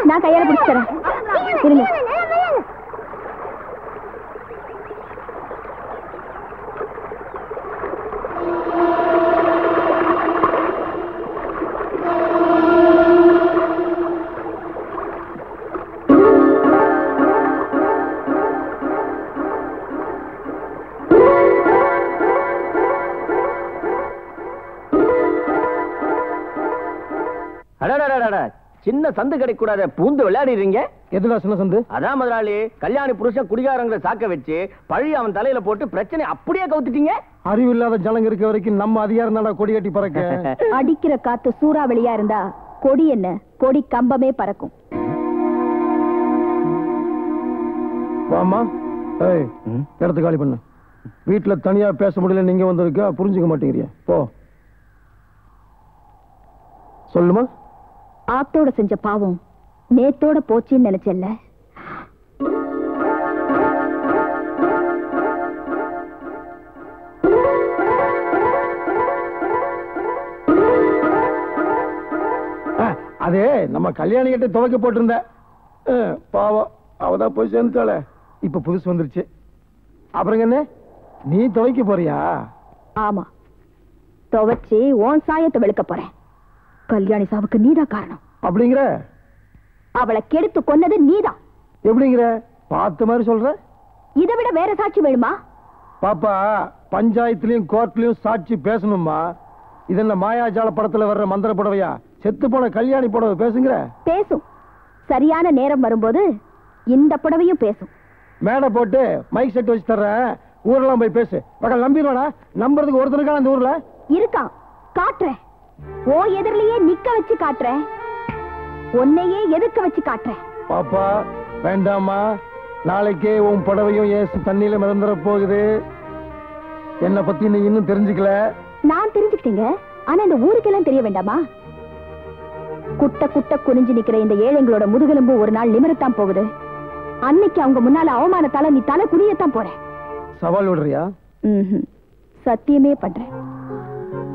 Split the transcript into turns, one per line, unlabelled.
நான் கையால பிடிச்சிக்கிறேன். இருங்க.
சின்ன சந்து கிடைக்கூடாத பூந்து விளையாடுறீங்க.
எதுல சின்ன சந்து?
அதான் முதலாளி, கல்யாணி புருஷன் குடிகாரங்களை சாக்க வச்சு பழி அவன் தலையில போட்டு பிரச்சனை அப்படியே கவுத்துட்டீங்க.
அறிவு இல்லாத ஜனங்க இருக்க வரைக்கும் நம்ம அதிகாரம் தானே கொடி கட்டி பறக்க.
அடிக்கிற காத்து சூறாவளியா இருந்தா கொடி என்ன, கொடி கம்பமே பறக்கும்.
வாமா, இடத்து காலி பண்ணு. வீட்டுல தனியா பேச முடியல, நீங்க வந்திருக்கா புரிஞ்சுக்க மாட்டேங்கிறியா? போ சொல்லுமா.
ஆத்தோட செஞ்ச பாவம் நேத்தோட போச்சின்னு நினைச்சல்ல.
அதே நம்ம கல்யாணி கிட்ட துவைக்க போட்டிருந்த பாவம், அவதான் போய் சேர்ந்துட்டாளே. இப்ப புதுசு வந்துருச்சு. அப்புறம் என்ன, நீ துவைக்க போறியா?
ஆமா, துவைச்சு உன் சாயத்தை வெளுக்க போறேன். கல்யாணி சாவுக்கு நீதான் காரணம்.
அப்படிங்கிற?
அவளை கெடுத்து கொன்னது நீதான்.
எப்படிங்கிற? பார்த்த மாதிரி சொல்ற.
இதை விட வேற சாட்சி வேணுமா?
பாப்பா, பஞ்சாயத்துலயும் கோர்ட்லயும் சாட்சி பேசணுமா? இது என்ன மாயாஜால படத்துல வர்ற மந்திர புடவையா? செத்து போன கல்யாணி புடவை பேசுங்கிற?
பேசும். சரியான நேரம் வரும்போது இந்த புடவையும் பேசும்.
மேடை போட்டு மைக் செட் வச்சு தர்றேன், ஊரெல்லாம் போய் பேசு. பக்கம் நம்பிடுவானா? நம்புறதுக்கு ஒருத்தருக்கான இந்த ஊர்ல
இருக்கான். காட்டுறேன். ஓ எதிரிலேயே நிக்க வச்சு காட்டுறேன். உன்னையே எதிர்க்க வச்சு காட்டுறேன்.
பாப்பா வேண்டாமா, நாளைக்கே உன் புடவையும் ஏசு தண்ணியில மிதந்துற போகுது. என்ன பத்தி நீ இன்னும் தெரிஞ்சுக்கல.
நான் தெரிஞ்சுக்கிட்டீங்க, ஆனா இந்த ஊருக்கெல்லாம் தெரிய வேண்டாமா? குட்ட குட்ட குனிஞ்சு நிக்கிற இந்த ஏழைங்களோட முதுகெலும்பு ஒரு நாள் நிமிரத்தான் போகுது. அன்னைக்கு அவங்க முன்னால அவமானத்தால நீ தலை குனியத்தான் போற.
சவால் விடுறியா?
சத்தியமே பண்றேன்.